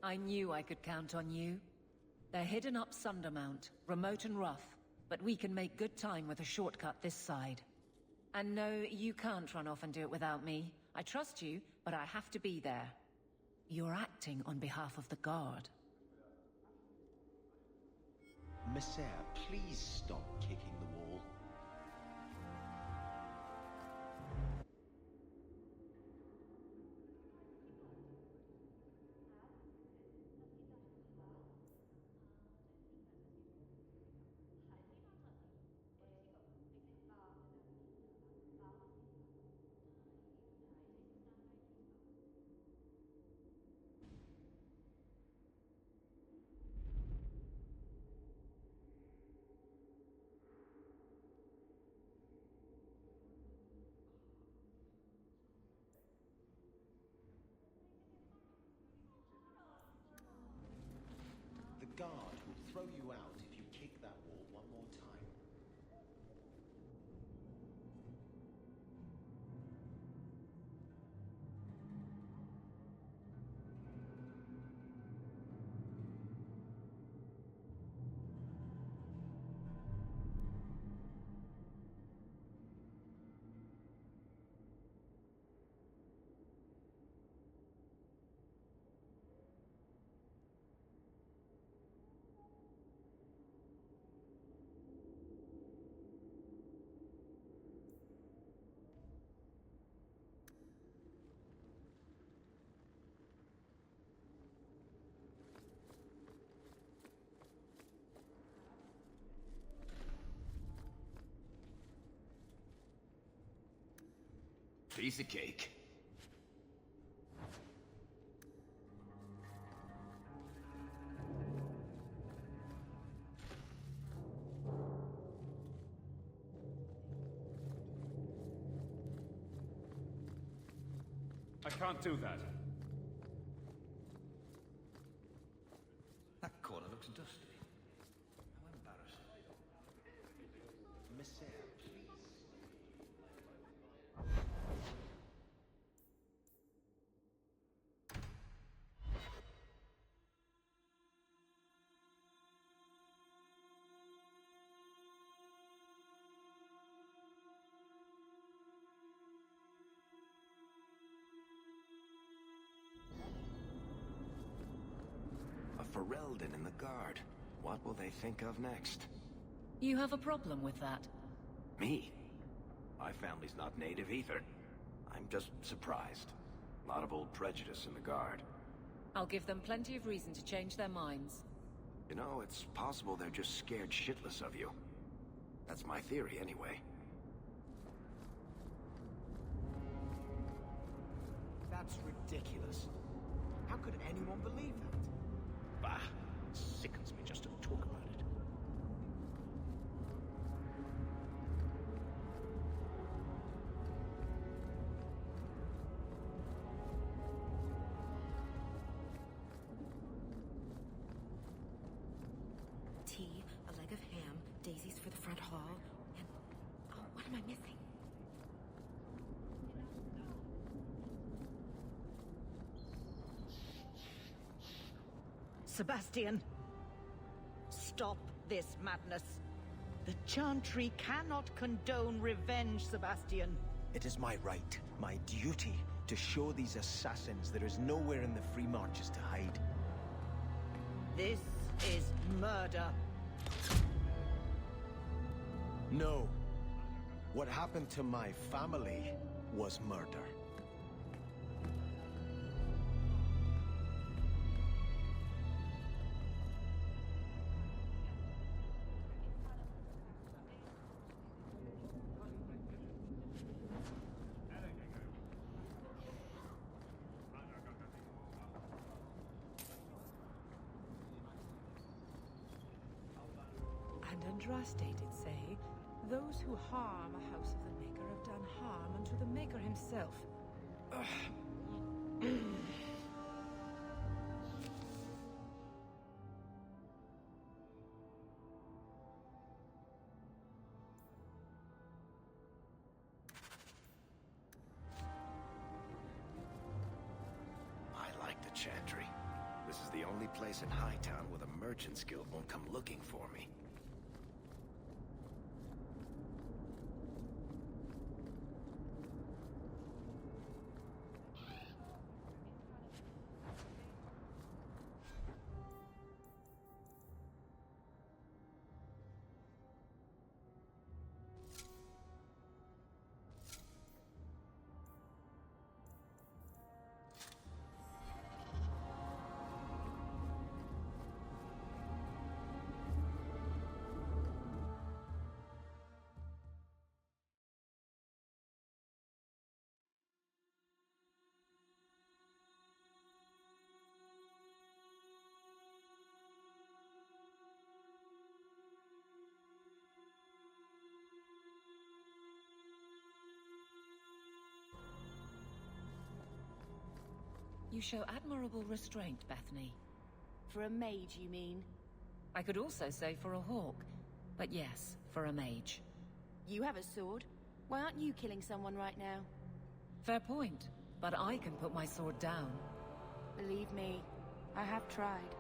I knew I could count on you. They're hidden up Sundermount, remote and rough, but we can make good time with a shortcut this side. And no, you can't run off and do it without me. I trust you, but I have to be there. You're acting on behalf of the Guard. Messiah, please stop kicking the wall. The Guard will throw you out if you kick that wall one more time. Piece of cake. I can't do that. That corner looks dusty. How embarrassing. Messiah, please. A Ferelden in the Guard. What will they think of next? You have a problem with that? Me? My family's not native either. I'm just surprised. A lot of old prejudice in the Guard. I'll give them plenty of reason to change their minds. You know, it's possible they're just scared shitless of you. That's my theory, anyway. That's ridiculous. How could anyone believe that? Bah, it sickens me just to talk about it. Tea, a leg of ham, daisies for the front hall, and... oh, what am I missing? Sebastian, stop this madness. The Chantry cannot condone revenge, Sebastian. It is my right, my duty, to show these assassins there is nowhere in the Free Marches to hide. This is murder. No. What happened to my family was murder. And Andraste did say, those who harm a house of the Maker have done harm unto the Maker himself. Ugh. I like the Chantry. This is the only place in Hightown where the Merchants Guild won't come looking for me. You show admirable restraint, Bethany. For a mage, you mean? I could also say for a hawk. But yes, for a mage. You have a sword. Why aren't you killing someone right now? Fair point. But I can put my sword down. Believe me, I have tried.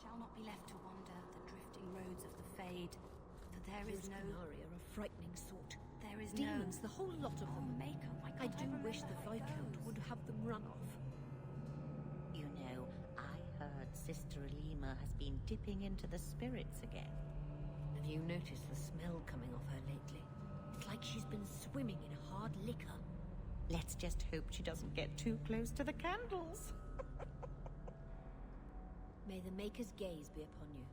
Shall not be left to wander the drifting roads of the Fade, for there is Those no... Qunari are a frightening sort. There is Demons, no... the whole lot of them. Maker, why I can't do remember wish the how it Viscount goes? would have them run off. You know, I heard Sister Alima has been dipping into the spirits again. Have you noticed the smell coming off her lately? It's like she's been swimming in hard liquor. Let's just hope she doesn't get too close to the candles. May the Maker's gaze be upon you.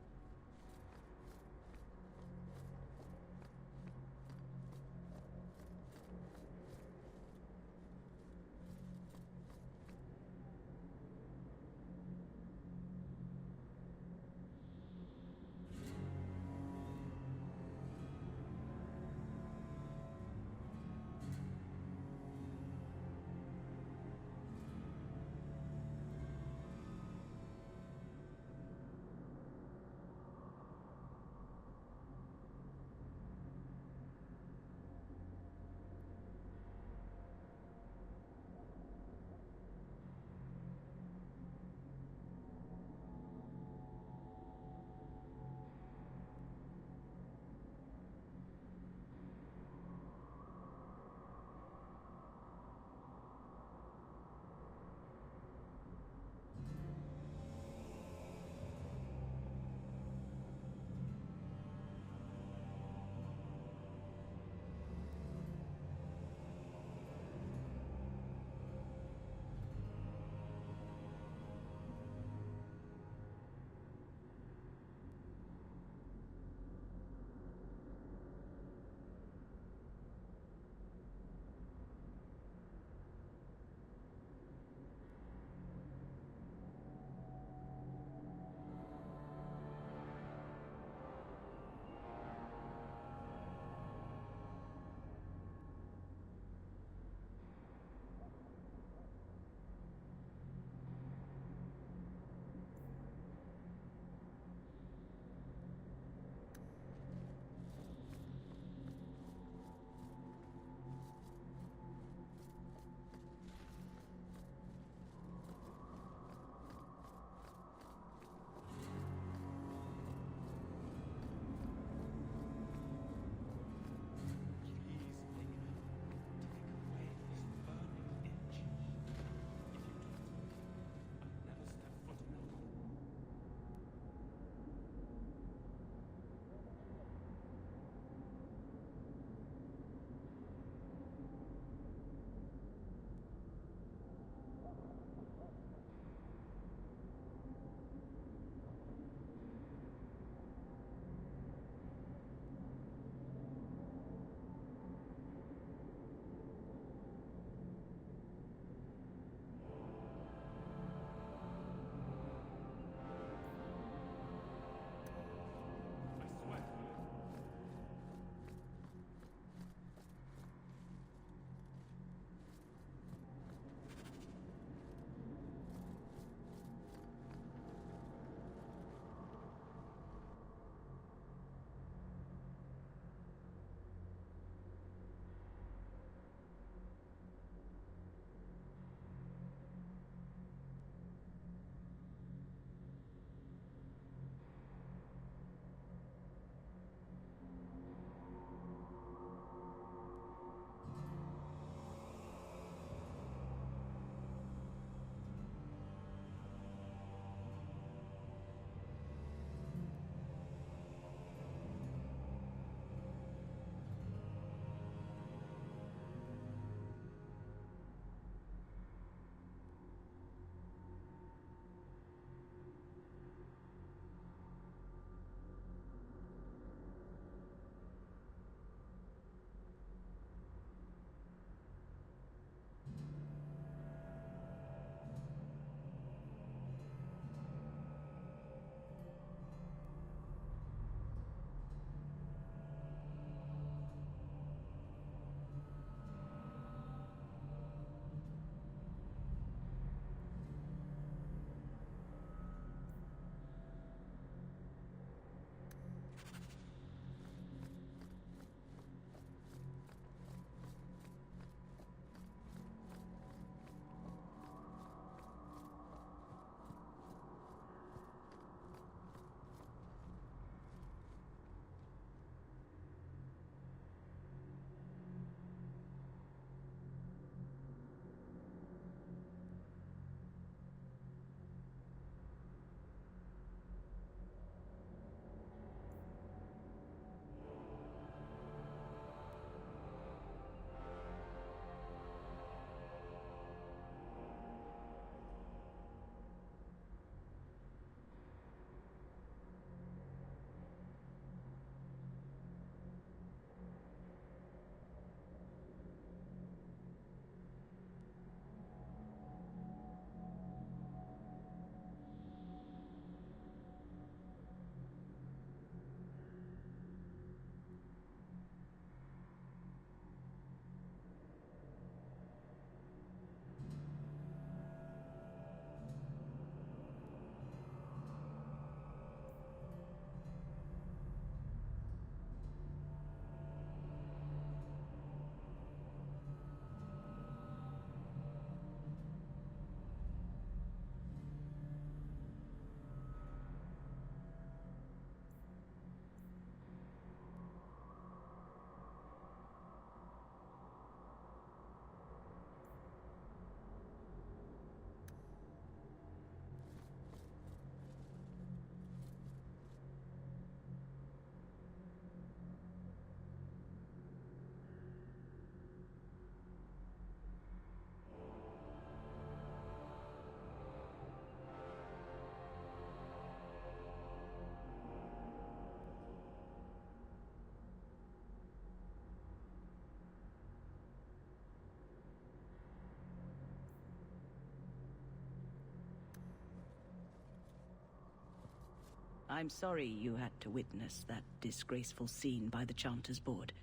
I'm sorry you had to witness that disgraceful scene by the Chanter's Board.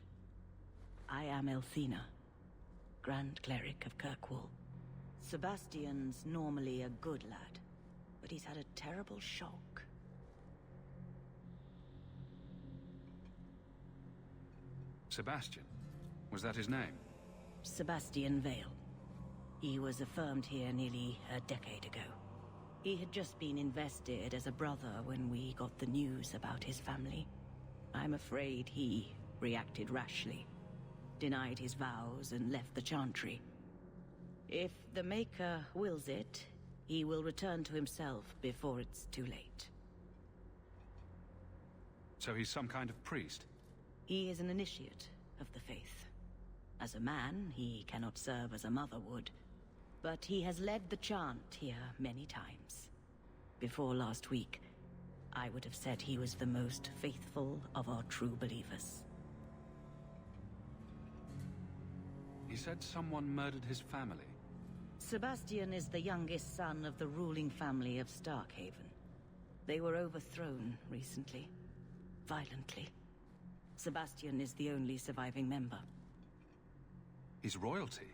I am Elthina, Grand Cleric of Kirkwall. Sebastian's normally a good lad, but he's had a terrible shock. Sebastian? Was that his name? Sebastian Vale. He was affirmed here nearly a decade ago. He had just been invested as a brother when we got the news about his family. I'm afraid he reacted rashly, denied his vows, and left the Chantry. If the Maker wills it, he will return to himself before it's too late. So he's some kind of priest? He is an initiate of the faith. As a man, he cannot serve as a mother would, but he has led the chant here many times. Before last week, I would have said he was the most faithful of our true believers. He said someone murdered his family. Sebastian is the youngest son of the ruling family of Starkhaven. They were overthrown recently, violently. Sebastian is the only surviving member. He's royalty?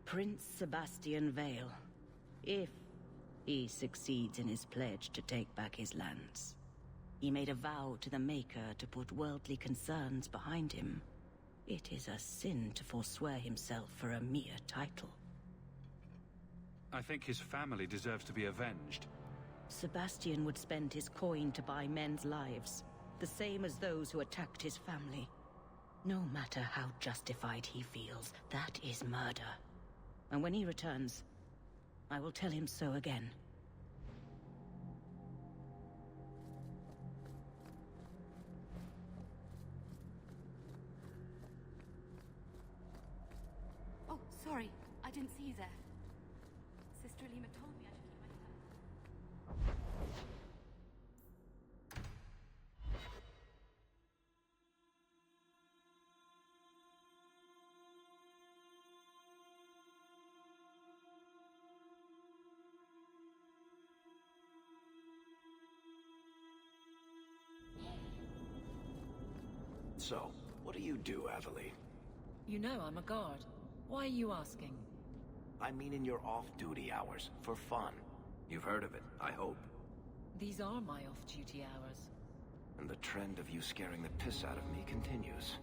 Prince Sebastian Vale, if he succeeds in his pledge to take back his lands. He made a vow to the Maker to put worldly concerns behind him. It is a sin to forswear himself for a mere title. I think his family deserves to be avenged. Sebastian would spend his coin to buy men's lives, the same as those who attacked his family. No matter how justified he feels, that is murder. And when he returns, I will tell him so again. Oh, sorry. I didn't see you there. Sister Alima told me I should keep my head up. So, what do you do, Avelie? You know I'm a guard. Why are you asking? I mean in your off-duty hours, for fun. You've heard of it, I hope. These are my off-duty hours. And the trend of you scaring the piss out of me continues.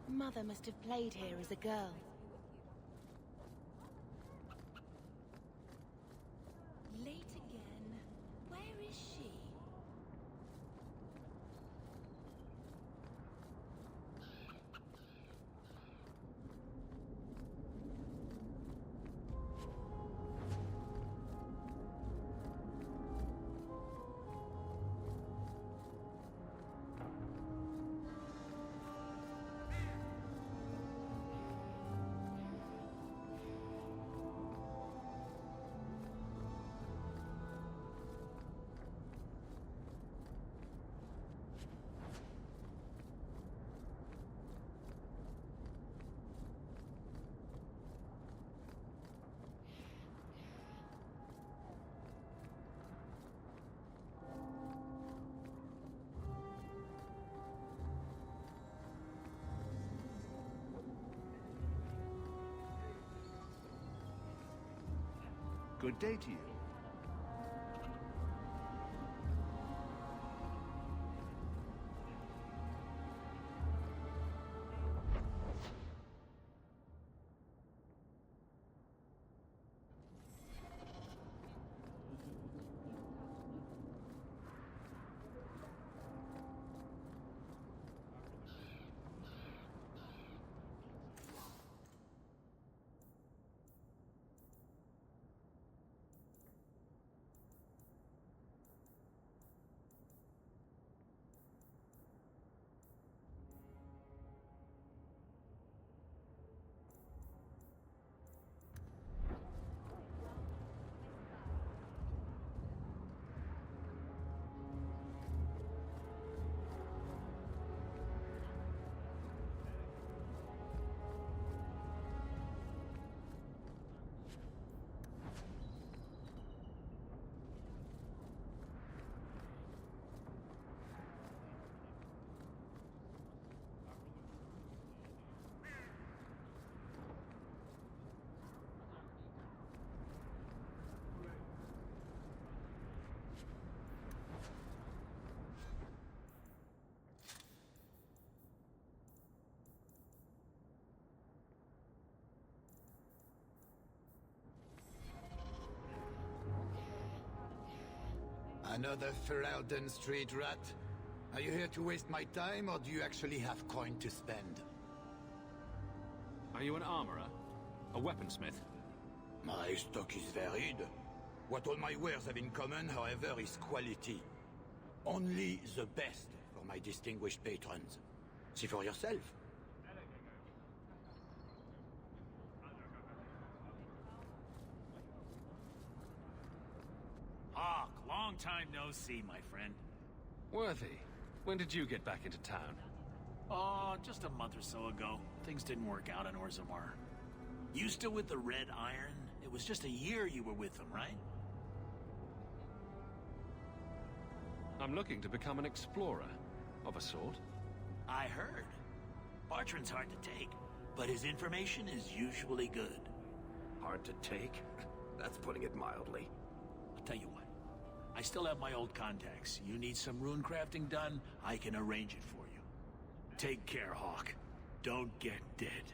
Mother must have played here as a girl. Late again. Where is she? Good day to you. Another Ferelden street rat? Are you here to waste my time, or do you actually have coin to spend? Are you an armorer? A weaponsmith? My stock is varied. What all my wares have in common, however, is quality. Only the best for my distinguished patrons. See for yourself. Hawke, long time no see, my friend. Worthy, when did you get back into town? Oh, just a month or so ago. Things didn't work out in Orzammar. You still with the Red Iron? It was just a year you were with them, right? I'm looking to become an explorer, of a sort. I heard. Bartrand's hard to take, but his information is usually good. Hard to take? That's putting it mildly. I'll tell you what. I still have my old contacts. You need some rune crafting done, I can arrange it for you. Take care, Hawke. Don't get dead.